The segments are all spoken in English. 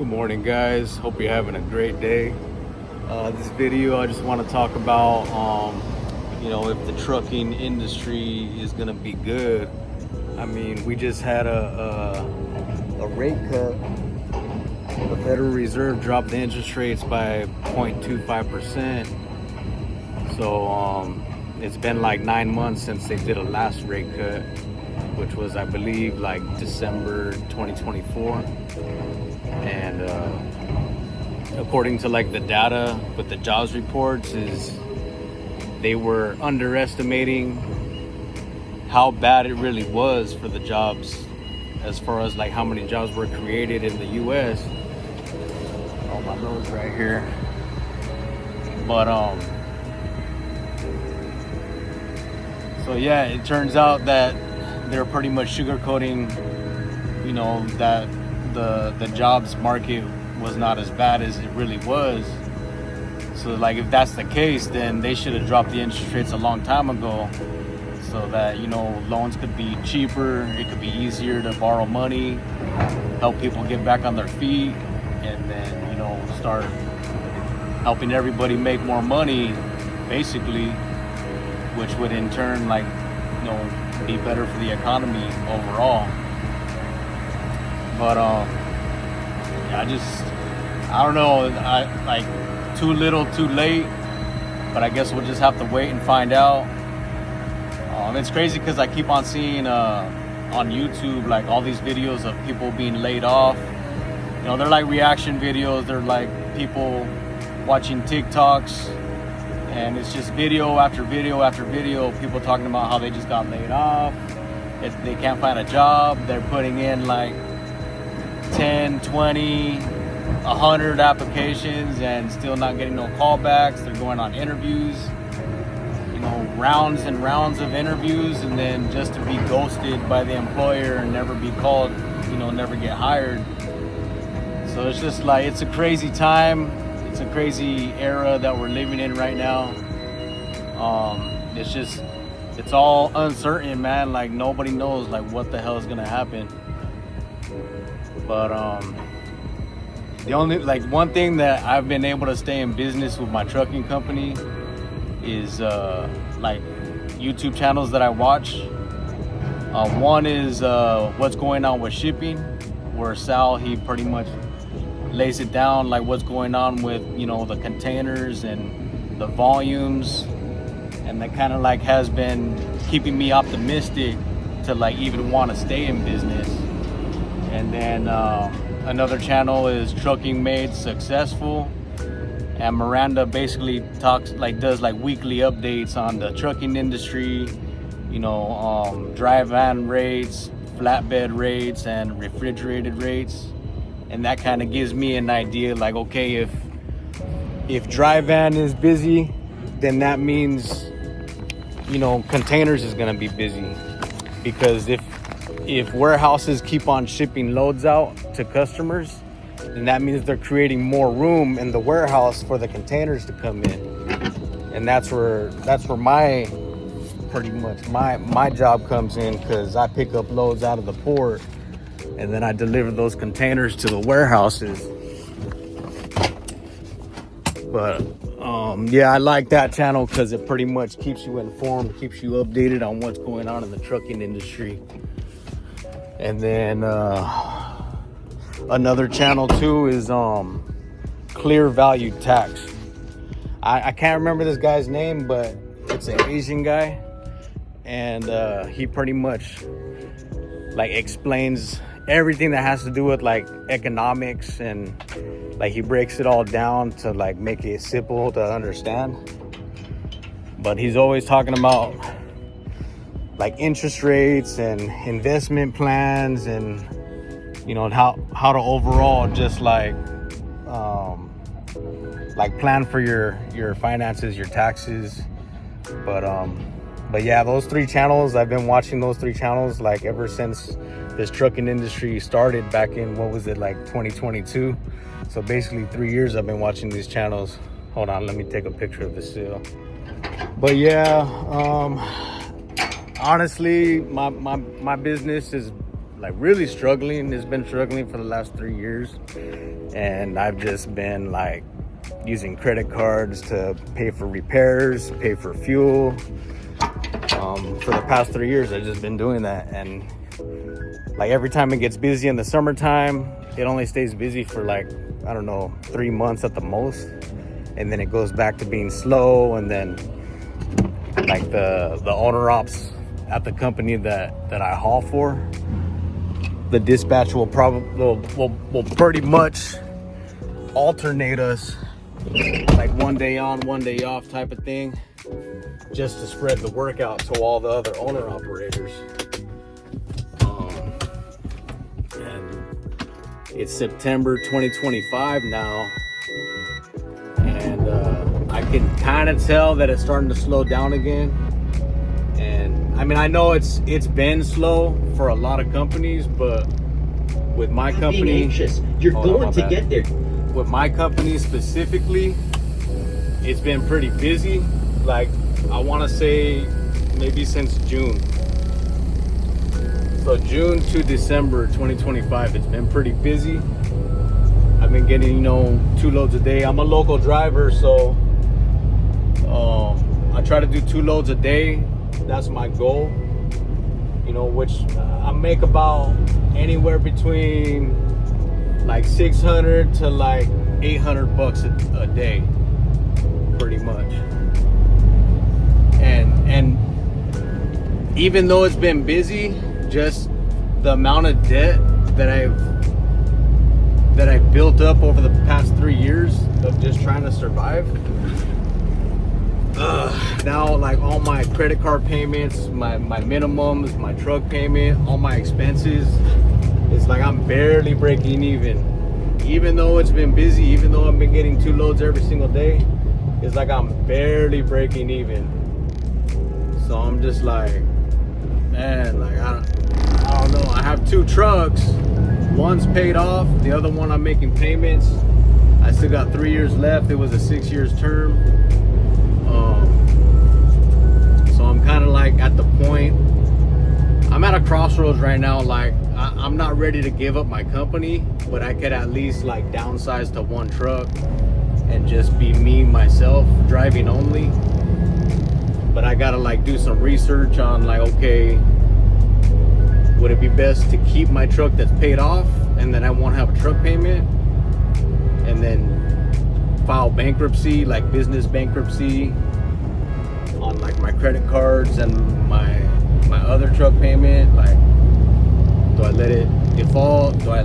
Good morning, guys. Hope you're having a great day. This video, I just want to talk about, if the trucking industry is going to be good. I mean, we just had a rate cut. The Federal Reserve dropped the interest rates by 0.25%. So it's been like 9 months since they did a last rate cut, which was, I believe, like December 2024. And according to like the data with the jobs reports, is they were underestimating how bad it really was for the jobs, as far as like how many jobs were created in the US. Oh, my nose right here. But so yeah, it turns out that they're pretty much sugarcoating, that the jobs market was not as bad as it really was. So like, if that's the case, then they should have dropped the interest rates a long time ago, so that loans could be cheaper, it could be easier to borrow money, help people get back on their feet, and then start helping everybody make more money, basically, which would in turn be better for the economy overall. But I don't know, too little too late, but I guess we'll just have to wait and find out. It's crazy because I keep on seeing on YouTube like all these videos of people being laid off. They're like reaction videos, they're like people watching TikToks, and it's just video after video after video, people talking about how they just got laid off, they can't find a job, they're putting in like 10, 20, 100 applications and still not getting no callbacks. They're going on interviews, rounds and rounds of interviews, and then just to be ghosted by the employer and never be called, never get hired. So it's just like, it's a crazy time. It's a crazy era that we're living in right now. It's all uncertain, man. Like, nobody knows like what the hell is gonna happen. But the only one thing that I've been able to stay in business with my trucking company is YouTube channels that I watch. One is What's Going On with Shipping, where Sal, he pretty much lays it down, like what's going on with the containers and the volumes, and that kind of has been keeping me optimistic to even want to stay in business. And then another channel is Trucking Made Successful, and Miranda basically does weekly updates on the trucking industry, dry van rates, flatbed rates, and refrigerated rates. And that kind of gives me an idea, like, okay, if dry van is busy, then that means containers is gonna be busy, because if warehouses keep on shipping loads out to customers, then that means they're creating more room in the warehouse for the containers to come in. And that's where my job comes in, because I pick up loads out of the port and then I deliver those containers to the warehouses. But I like that channel because it pretty much keeps you informed, keeps you updated on what's going on in the trucking industry. And then another channel too is Clear Value Tax. I can't remember this guy's name, but it's an Asian guy, and he pretty much explains everything that has to do with economics, and he breaks it all down to make it simple to understand. But he's always talking about interest rates and investment plans, and how to overall just plan for your finances, your taxes. But yeah, those three channels, I've been watching those three channels ever since this trucking industry started back in, 2022. So basically 3 years I've been watching these channels. Hold on, let me take a picture of the seal. But yeah, honestly, my business is like really struggling. It's been struggling for the last 3 years, and I've just been like using credit cards to pay for repairs, pay for fuel. For the past 3 years, I've just been doing that, and like every time it gets busy in the summertime, it only stays busy for like, I don't know, 3 months at the most, and then it goes back to being slow. And then like the owner ops at the company that I haul for, the dispatch will pretty much alternate us, like one day on, one day off type of thing, just to spread the work out to all the other owner operators. And it's September 2025 now, and I can kind of tell that it's starting to slow down again. And I mean, I know it's been slow for a lot of companies, but with my company, you're going to get there. With my company specifically, it's been pretty busy. Like, I want to say maybe since June. So June to December 2025, it's been pretty busy. I've been getting, 2 loads a day. I'm a local driver, so I try to do 2 loads a day. That's my goal, which I make about anywhere between like 600 to like 800 bucks a day, pretty much. And even though it's been busy, just the amount of debt that I've built up over the past 3 years of just trying to survive. Now, like, all my credit card payments, my minimums, my truck payment, all my expenses, it's like I'm barely breaking even though it's been busy, even though I've been getting 2 loads every single day. It's like I'm barely breaking even. So I'm just like, man, like I don't know. I have 2 trucks, one's paid off, the other one I'm making payments. I still got 3 years left. It was a 6 years term. So I'm kind of like at the point, I'm at a crossroads right now. Like, I'm not ready to give up my company, but I could at least like downsize to 1 truck and just be me, myself, driving only. But I gotta like do some research on like, okay, would it be best to keep my truck that's paid off and then I won't have a truck payment, and then file bankruptcy, like business bankruptcy, on like my credit cards and my other truck payment? Like, do I let it default? Do I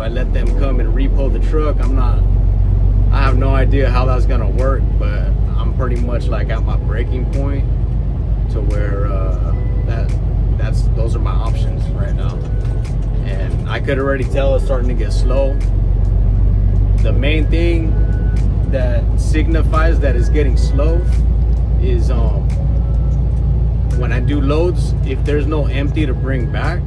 let them come and repo the truck? I have no idea how that's gonna work, but I'm pretty much like at my breaking point to where those are my options right now. And I could already tell it's starting to get slow. The main thing that signifies that it's getting slow is when I do loads, if there's no empty to bring back,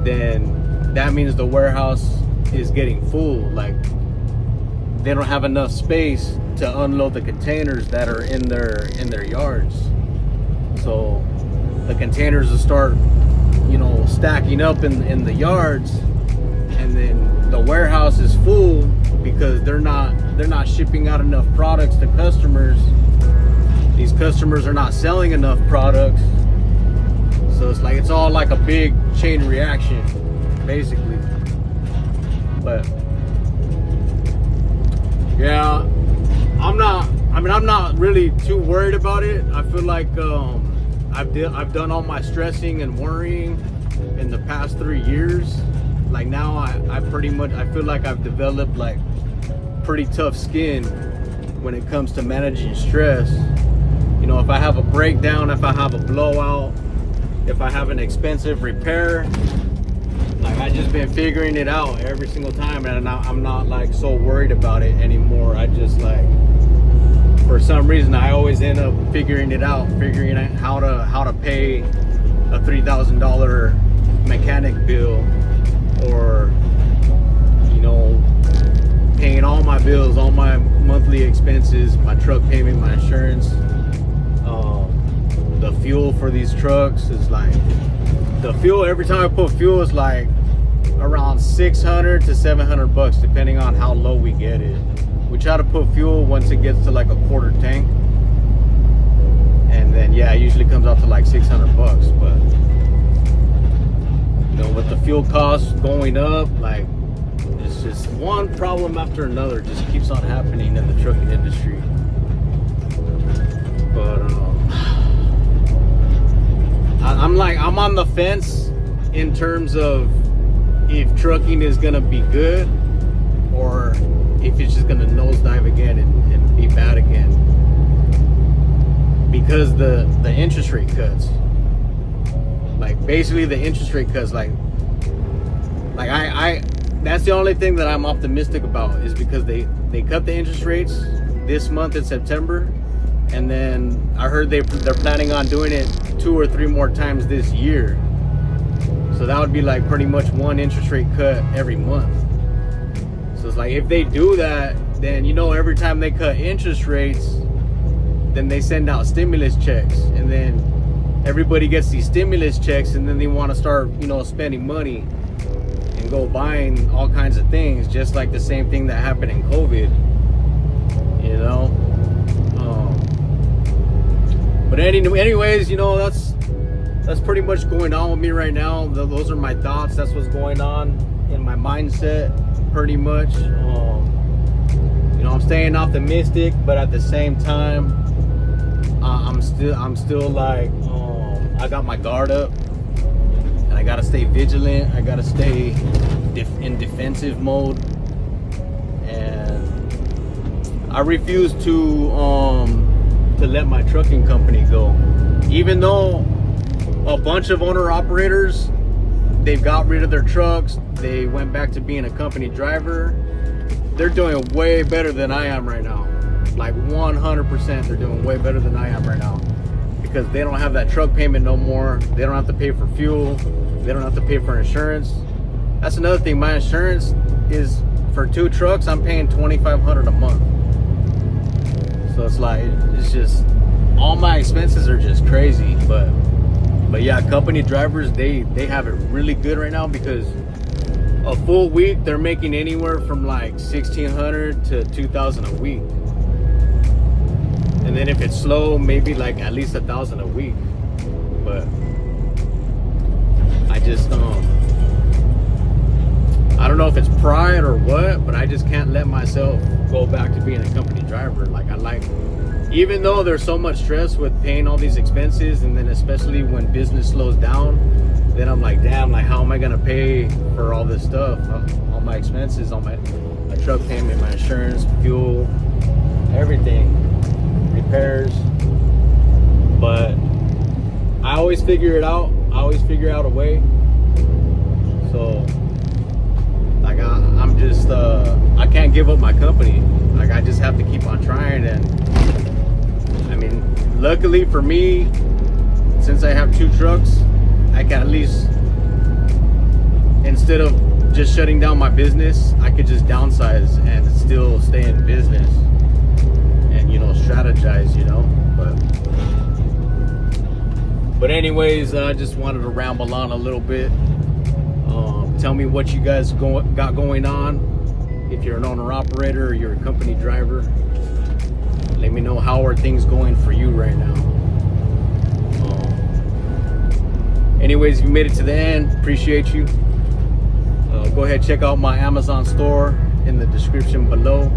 then that means the warehouse is getting full. Like, they don't have enough space to unload the containers that are in their yards. So the containers will start, stacking up in the yards, and then the warehouse is full because they're not shipping out enough products to customers. These customers are not selling enough products. So it's like, it's all like a big chain reaction, basically. But yeah, I'm not really too worried about it. I feel like I've done all my stressing and worrying in the past 3 years. Like, now I feel like I've developed like pretty tough skin when it comes to managing stress. If I have a breakdown, if I have a blowout, if I have an expensive repair, like, I just been figuring it out every single time, and I'm not like so worried about it anymore. I just, like, for some reason, I always end up figuring out how to pay a $3,000 mechanic bill, or paying all my bills, all my monthly expenses, my truck payment, my insurance. The fuel for these trucks is like the fuel, every time I put fuel, is like around 600 to 700 bucks, depending on how low we get it. We try to put fuel once it gets to like a quarter tank, and then yeah, it usually comes out to like 600 bucks. But you know, with the fuel costs going up, like, it's just one problem after another just keeps on happening in the trucking industry. But I'm on the fence in terms of if trucking is gonna be good or if it's just gonna nosedive again and be bad again, because the interest rate cuts, like basically the interest rate cuts, like I that's the only thing that I'm optimistic about, is because they cut the interest rates this month in September, and then I heard they're planning on doing it 2 or 3 more times this year. So that would be like pretty much one interest rate cut every month. So it's like, if they do that, then, you know, every time they cut interest rates, then they send out stimulus checks, and then everybody gets these stimulus checks, and then they want to start, you know, spending money and go buying all kinds of things, just like the same thing that happened in COVID, you know. But anyways, you know, that's pretty much going on with me right now. Those are my thoughts. That's what's going on in my mindset, pretty much. You know, I'm staying optimistic, but at the same time, I'm still like, I got my guard up, and I gotta stay vigilant. I gotta stay in defensive mode, and I refuse to let my trucking company go. Even though a bunch of owner-operators, they've got rid of their trucks, they went back to being a company driver, they're doing way better than I am right now. Like 100%, they're doing way better than I am right now, because they don't have that truck payment no more. They don't have to pay for fuel. They don't have to pay for insurance. That's another thing. My insurance is, for 2 trucks, I'm paying $2,500 a month. So it's like, it's just, all my expenses are just crazy. But yeah, company drivers, they have it really good right now, because a full week they're making anywhere from like $1,600 to $2,000 a week. And then if it's slow, maybe like at least $1,000 a week. But I just I don't know if it's pride or what, but I just can't let myself go back to being a company driver. Like, even though there's so much stress with paying all these expenses, and then especially when business slows down, then I'm like, damn, like, how am I gonna pay for all this stuff, all my expenses, all my truck payment, my insurance, fuel, everything, repairs. But I always figure it out. I always figure out a way. So like, I'm just I can't give up my company. Like, I just have to keep on trying. And I mean, luckily for me, since I have 2 trucks, I can at least, instead of just shutting down my business, I could just downsize and still stay in business and, you know, strategize, you know. But anyways, I just wanted to ramble on a little bit. Tell me what you guys got going on. If you're an owner-operator or you're a company driver, let me know, how are things going for you right now. Anyways, if you made it to the end, appreciate you. Go ahead, check out my Amazon store in the description below.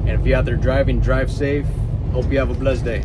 And if you're out there driving, drive safe. Hope you have a blessed day.